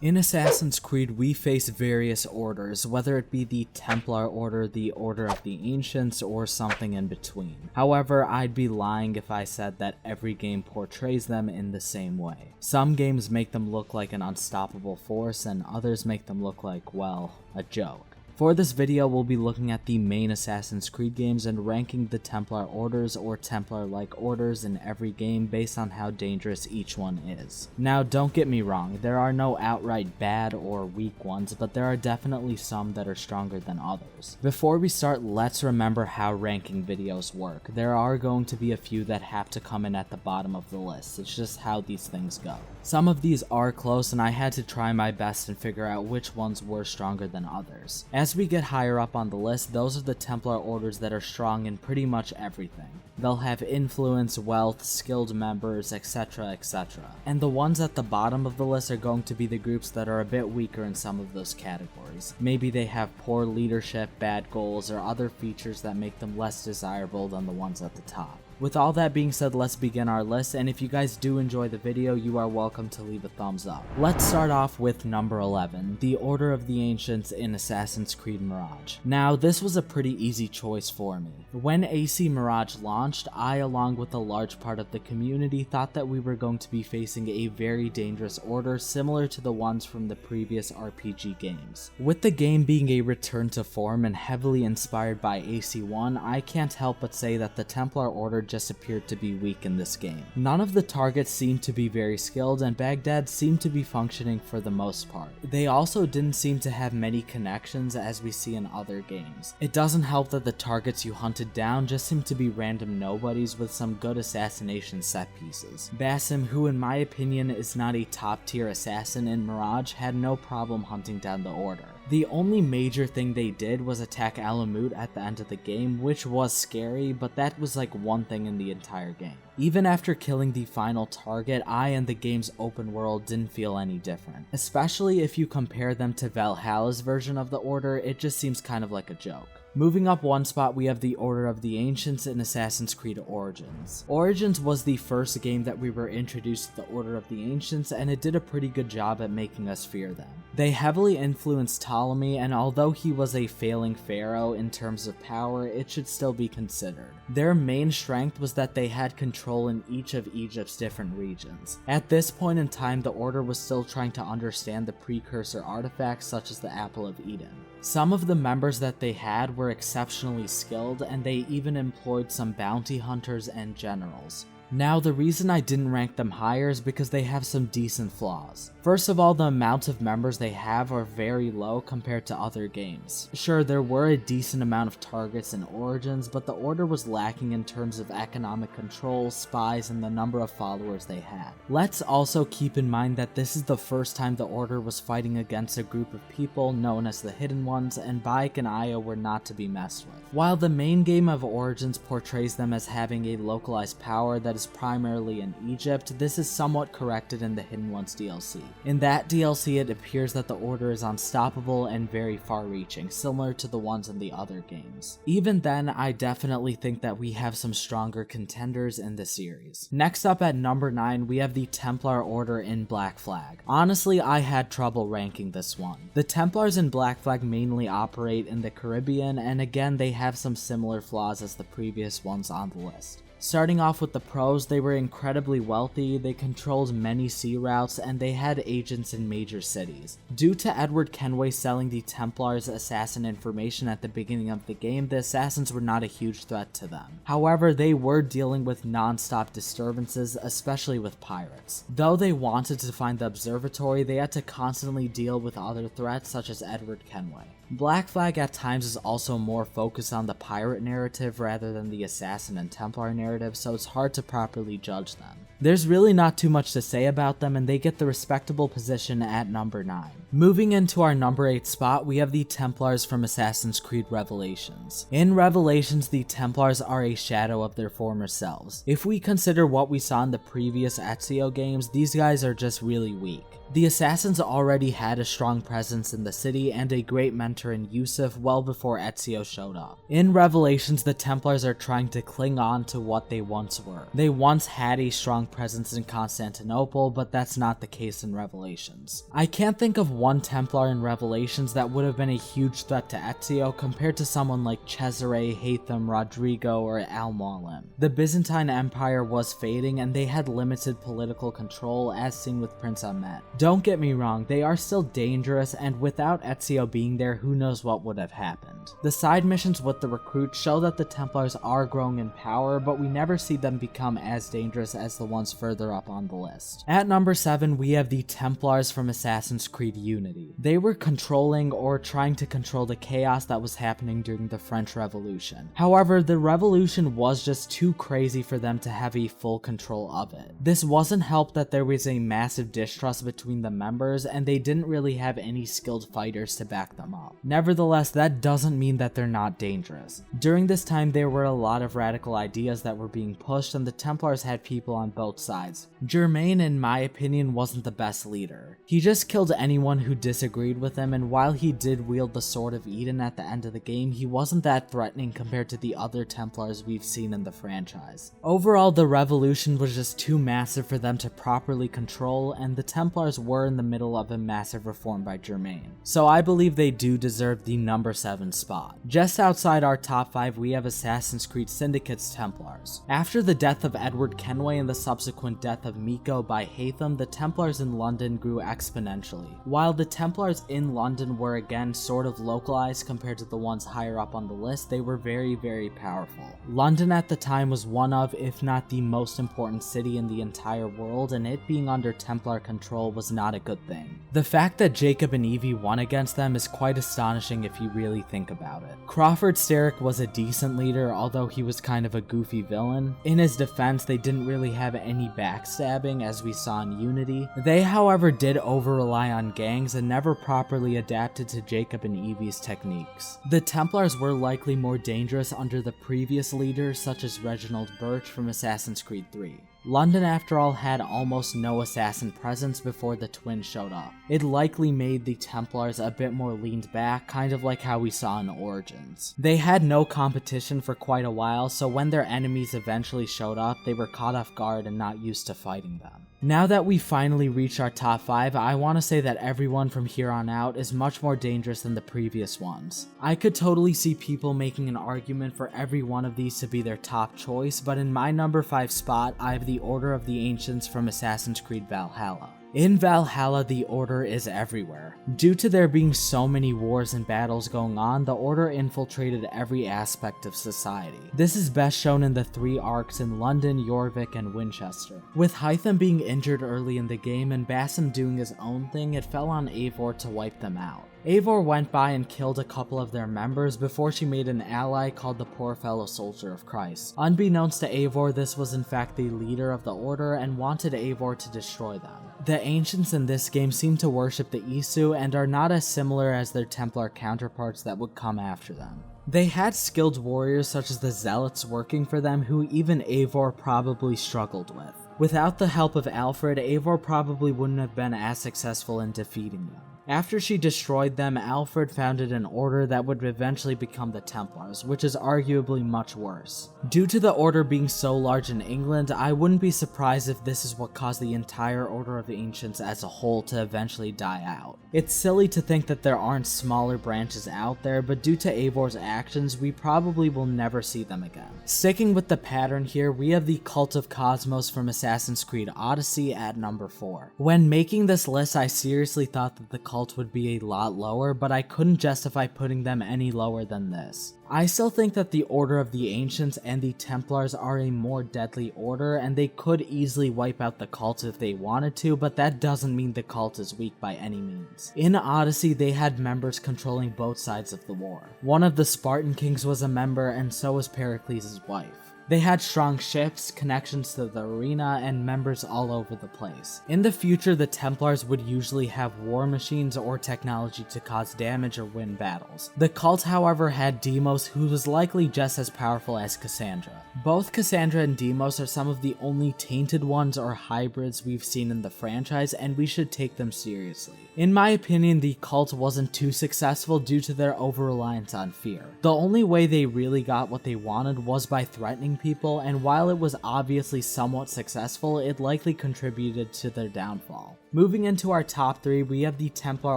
In Assassin's Creed, we face various orders, whether it be the Templar Order, the Order of the Ancients, or something in between. However, I'd be lying if I said that every game portrays them in the same way. Some games make them look like an unstoppable force, and others make them look like, well, a joke. For this video, we'll be looking at the main Assassin's Creed games and ranking the Templar orders or Templar-like orders in every game based on how dangerous each one is. Now, don't get me wrong, there are no outright bad or weak ones, but there are definitely some that are stronger than others. Before we start, let's remember how ranking videos work. There are going to be a few that have to come in at the bottom of the list. It's just how these things go. Some of these are close, and I had to try my best and figure out which ones were stronger than others. As we get higher up on the list, those are the Templar orders that are strong in pretty much everything. They'll have influence, wealth, skilled members, etc, etc. And the ones at the bottom of the list are going to be the groups that are a bit weaker in some of those categories. Maybe they have poor leadership, bad goals, or other features that make them less desirable than the ones at the top. With all that being said, let's begin our list, and if you guys do enjoy the video, you are welcome to leave a thumbs up. Let's start off with number 11, the Order of the Ancients in Assassin's Creed Mirage. Now, this was a pretty easy choice for me. When AC Mirage launched, I, along with a large part of the community, thought that we were going to be facing a very dangerous order similar to the ones from the previous RPG games. With the game being a return to form and heavily inspired by AC1, I can't help but say that the Templar Order just appeared to be weak in this game. None of the targets seemed to be very skilled, and Baghdad seemed to be functioning for the most part. They also didn't seem to have many connections as we see in other games. It doesn't help that the targets you hunted down just seemed to be random nobodies with some good assassination set pieces. Basim, who in my opinion is not a top tier assassin in Mirage, had no problem hunting down the Order. The only major thing they did was attack Alamut at the end of the game, which was scary, but that was like one thing in the entire game. Even after killing the final target, I and the game's open world didn't feel any different. Especially if you compare them to Valhalla's version of the Order, it just seems kind of like a joke. Moving up one spot, we have the Order of the Ancients in Assassin's Creed Origins. Origins was the first game that we were introduced to the Order of the Ancients, and it did a pretty good job at making us fear them. They heavily influenced Ptolemy, and although he was a failing pharaoh in terms of power, it should still be considered. Their main strength was that they had control in each of Egypt's different regions. At this point in time, the Order was still trying to understand the precursor artifacts such as the Apple of Eden. Some of the members that they had were exceptionally skilled, and they even employed some bounty hunters and generals. Now, the reason I didn't rank them higher is because they have some decent flaws. First of all, the amount of members they have are very low compared to other games. Sure, there were a decent amount of targets in Origins, but the Order was lacking in terms of economic control, spies, and the number of followers they had. Let's also keep in mind that this is the first time the Order was fighting against a group of people known as the Hidden Ones, and Bayek and Io were not to be messed with. While the main game of Origins portrays them as having a localized power that is primarily in Egypt, this is somewhat corrected in the Hidden Ones DLC. In that DLC, it appears that the Order is unstoppable and very far-reaching, similar to the ones in the other games. Even then, I definitely think that we have some stronger contenders in the series. Next up at number 9, we have the Templar Order in Black Flag. Honestly, I had trouble ranking this one. The Templars in Black Flag mainly operate in the Caribbean, and again, they have some similar flaws as the previous ones on the list. Starting off with the pros, they were incredibly wealthy, they controlled many sea routes, and they had agents in major cities. Due to Edward Kenway selling the Templars assassin information at the beginning of the game, the assassins were not a huge threat to them. However, they were dealing with non-stop disturbances, especially with pirates. Though they wanted to find the observatory, they had to constantly deal with other threats such as Edward Kenway. Black Flag at times is also more focused on the pirate narrative rather than the assassin and Templar narrative, so it's hard to properly judge them. There's really not too much to say about them, and they get the respectable position at number 9. Moving into our number 8 spot, we have the Templars from Assassin's Creed Revelations. In Revelations, the Templars are a shadow of their former selves. If we consider what we saw in the previous Ezio games, these guys are just really weak. The assassins already had a strong presence in the city and a great mentor in Yusuf well before Ezio showed up. In Revelations, the Templars are trying to cling on to what they once were. They once had a strong presence in Constantinople, but that's not the case in Revelations. I can't think of one Templar in Revelations that would have been a huge threat to Ezio compared to someone like Cesare, Haytham, Rodrigo, or Al-Mualim. The Byzantine Empire was fading and they had limited political control, as seen with Prince Ahmed. Don't get me wrong, they are still dangerous, and without Ezio being there, who knows what would have happened. The side missions with the recruits show that the Templars are growing in power, but we never see them become as dangerous as the ones further up on the list. At number 7, we have the Templars from Assassin's Creed Unity. They were controlling or trying to control the chaos that was happening during the French Revolution. However, the revolution was just too crazy for them to have a full control of it. This wasn't helped that there was a massive distrust between the members and they didn't really have any skilled fighters to back them up. Nevertheless, that doesn't mean that they're not dangerous. During this time, there were a lot of radical ideas that were being pushed and the Templars had people on both sides. Germain, in my opinion, wasn't the best leader. He just killed anyone who disagreed with him, and while he did wield the Sword of Eden at the end of the game, he wasn't that threatening compared to the other Templars we've seen in the franchise. Overall, the revolution was just too massive for them to properly control, and the Templars were in the middle of a massive reform by Germain. So I believe they do deserve the number 7 spot. Just outside our top 5, we have Assassin's Creed Syndicate's Templars. After the death of Edward Kenway and the subsequent death of Miko by Haytham, the Templars in London grew exponentially. While the Templars in London were again sort of localized compared to the ones higher up on the list, they were very powerful. London at the time was one of, if not the most important city in the entire world, and it being under Templar control was not a good thing. The fact that Jacob and Evie won against them is quite astonishing if you really think about it. Crawford Starrick was a decent leader, although he was kind of a goofy villain. In his defense, they didn't really have any backstabbing as we saw in Unity. They, however, did over-rely on gangs and never properly adapted to Jacob and Evie's techniques. The Templars were likely more dangerous under the previous leaders such as Reginald Birch from Assassin's Creed 3. London, after all, had almost no assassin presence before the twins showed up. It likely made the Templars a bit more leaned back, kind of like how we saw in Origins. They had no competition for quite a while, so when their enemies eventually showed up, they were caught off guard and not used to fighting them. Now that we finally reached our top 5, I want to say that everyone from here on out is much more dangerous than the previous ones. I could totally see people making an argument for every one of these to be their top choice, but in my number 5 spot, I have the Order of the Ancients from Assassin's Creed Valhalla. In Valhalla, the Order is everywhere. Due to there being so many wars and battles going on, the Order infiltrated every aspect of society. This is best shown in the 3 arcs in London, Jorvik, and Winchester. With Hytham being injured early in the game and Basim doing his own thing, it fell on Eivor to wipe them out. Eivor went by and killed a couple of their members before she made an ally called the Poor Fellow Soldier of Christ. Unbeknownst to Eivor, this was in fact the leader of the Order and wanted Eivor to destroy them. The Ancients in this game seem to worship the Isu and are not as similar as their Templar counterparts that would come after them. They had skilled warriors such as the Zealots working for them who even Eivor probably struggled with. Without the help of Alfred, Eivor probably wouldn't have been as successful in defeating them. After she destroyed them, Alfred founded an order that would eventually become the Templars, which is arguably much worse. Due to the order being so large in England, I wouldn't be surprised if this is what caused the entire Order of the Ancients as a whole to eventually die out. It's silly to think that there aren't smaller branches out there, but due to Eivor's actions, we probably will never see them again. Sticking with the pattern here, we have the Cult of Cosmos from Assassin's Creed Odyssey at number 4. When making this list, I seriously thought that the cult would be a lot lower, but I couldn't justify putting them any lower than this. I still think that the Order of the Ancients and the Templars are a more deadly order, and they could easily wipe out the cult if they wanted to, but that doesn't mean the cult is weak by any means. In Odyssey, they had members controlling both sides of the war. One of the Spartan kings was a member, and so was Pericles' wife. They had strong ships, connections to the arena, and members all over the place. In the future, the Templars would usually have war machines or technology to cause damage or win battles. The cult, however, had Deimos, who was likely just as powerful as Cassandra. Both Cassandra and Deimos are some of the only tainted ones or hybrids we've seen in the franchise, and we should take them seriously. In my opinion, the cult wasn't too successful due to their over-reliance on fear. The only way they really got what they wanted was by threatening people, and while it was obviously somewhat successful, it likely contributed to their downfall. Moving into our top 3, we have the Templar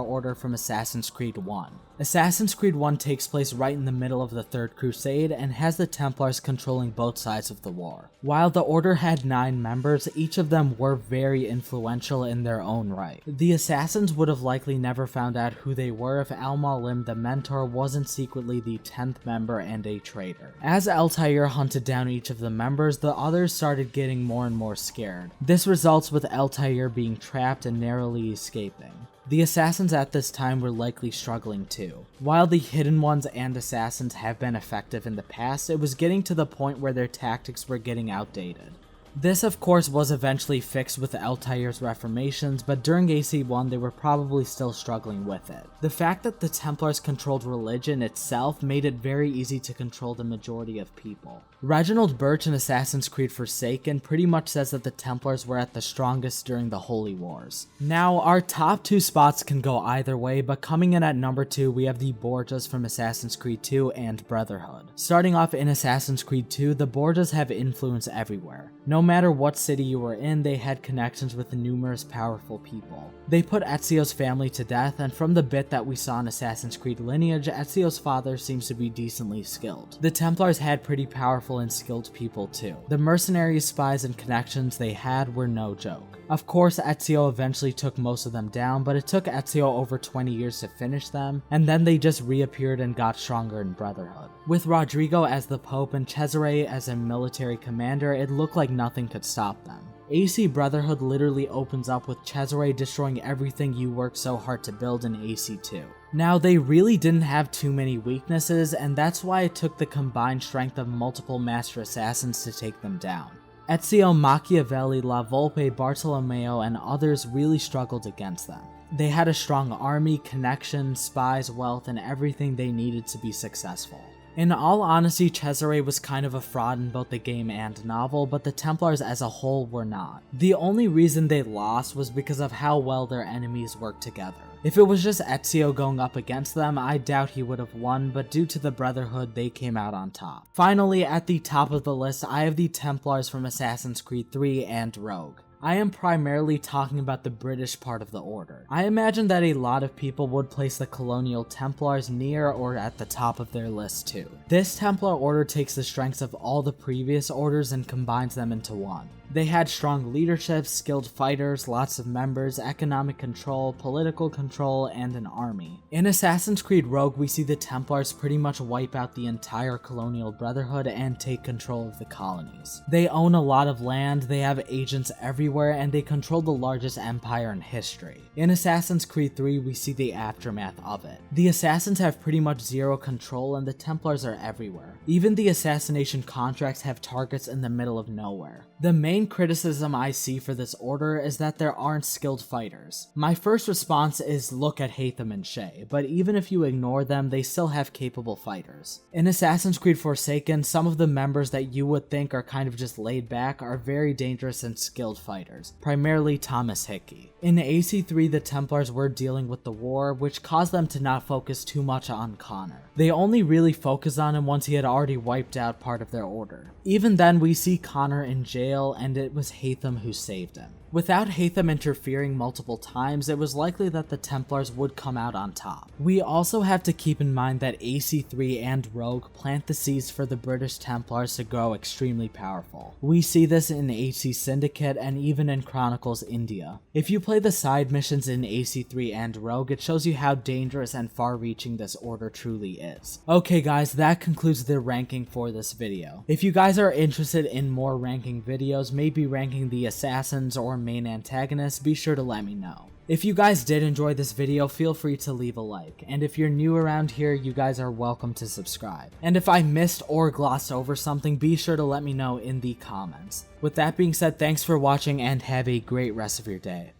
Order from Assassin's Creed 1. Assassin's Creed 1 takes place right in the middle of the Third Crusade and has the Templars controlling both sides of the war. While the Order had 9 members, each of them were very influential in their own right. The Assassins would have likely never found out who they were if Al-Malim the Mentor wasn't secretly the 10th member and a traitor. As Altair hunted down each of the members, the others started getting more and more scared. This results with Altair being trapped and narrowly escaping. The assassins at this time were likely struggling too. While the hidden ones and assassins have been effective in the past, it was getting to the point where their tactics were getting outdated. This of course was eventually fixed with Altair's reformations, but during AC1 they were probably still struggling with it. The fact that the Templars controlled religion itself made it very easy to control the majority of people. Reginald Birch in Assassin's Creed Forsaken pretty much says that the Templars were at the strongest during the Holy Wars. Now, our top 2 spots can go either way, but coming in at number 2 we have the Borgias from Assassin's Creed 2 and Brotherhood. Starting off in Assassin's Creed 2, the Borgias have influence everywhere. No matter what city you were in, they had connections with numerous powerful people. They put Ezio's family to death, and from the bit that we saw in Assassin's Creed Lineage, Ezio's father seems to be decently skilled. The Templars had pretty powerful and skilled people too. The mercenaries, spies, and connections they had were no joke. Of course, Ezio eventually took most of them down, but it took Ezio over 20 years to finish them, and then they just reappeared and got stronger in Brotherhood. With Rodrigo as the Pope and Cesare as a military commander, it looked like nothing could stop them. AC Brotherhood literally opens up with Cesare destroying everything you worked so hard to build in AC2. Now, they really didn't have too many weaknesses, and that's why it took the combined strength of multiple Master Assassins to take them down. Ezio, Machiavelli, La Volpe, Bartolomeo, and others really struggled against them. They had a strong army, connections, spies, wealth, and everything they needed to be successful. In all honesty, Cesare was kind of a fraud in both the game and novel, but the Templars as a whole were not. The only reason they lost was because of how well their enemies worked together. If it was just Ezio going up against them, I doubt he would have won, but due to the Brotherhood, they came out on top. Finally, at the top of the list, I have the Templars from Assassin's Creed 3 and Rogue. I am primarily talking about the British part of the order. I imagine that a lot of people would place the Colonial Templars near or at the top of their list too. This Templar order takes the strengths of all the previous orders and combines them into one. They had strong leadership, skilled fighters, lots of members, economic control, political control, and an army. In Assassin's Creed Rogue, we see the Templars pretty much wipe out the entire Colonial Brotherhood and take control of the colonies. They own a lot of land, they have agents everywhere, and they control the largest empire in history. In Assassin's Creed 3, we see the aftermath of it. The assassins have pretty much zero control, and the Templars are everywhere. Even the assassination contracts have targets in the middle of nowhere. The main criticism I see for this order is that there aren't skilled fighters. My first response is look at Haytham and Shay, but even if you ignore them, they still have capable fighters. In Assassin's Creed Forsaken, some of the members that you would think are kind of just laid back are very dangerous and skilled fighters, primarily Thomas Hickey. In AC3, the Templars were dealing with the war, which caused them to not focus too much on Connor. They only really focused on him once he had already wiped out part of their order. Even then, we see Connor in jail, and it was Haytham who saved him. Without Haytham interfering multiple times, it was likely that the Templars would come out on top. We also have to keep in mind that AC3 and Rogue plant the seeds for the British Templars to grow extremely powerful. We see this in AC Syndicate and even in Chronicles India. If you play the side missions in AC3 and Rogue, it shows you how dangerous and far-reaching this order truly is. Okay guys, that concludes the ranking for this video. If you guys are interested in more ranking videos, maybe ranking the assassins or main antagonists, be sure to let me know. If you guys did enjoy this video, feel free to leave a like, and if you're new around here, you guys are welcome to subscribe. And if I missed or glossed over something, be sure to let me know in the comments. With that being said, thanks for watching and have a great rest of your day.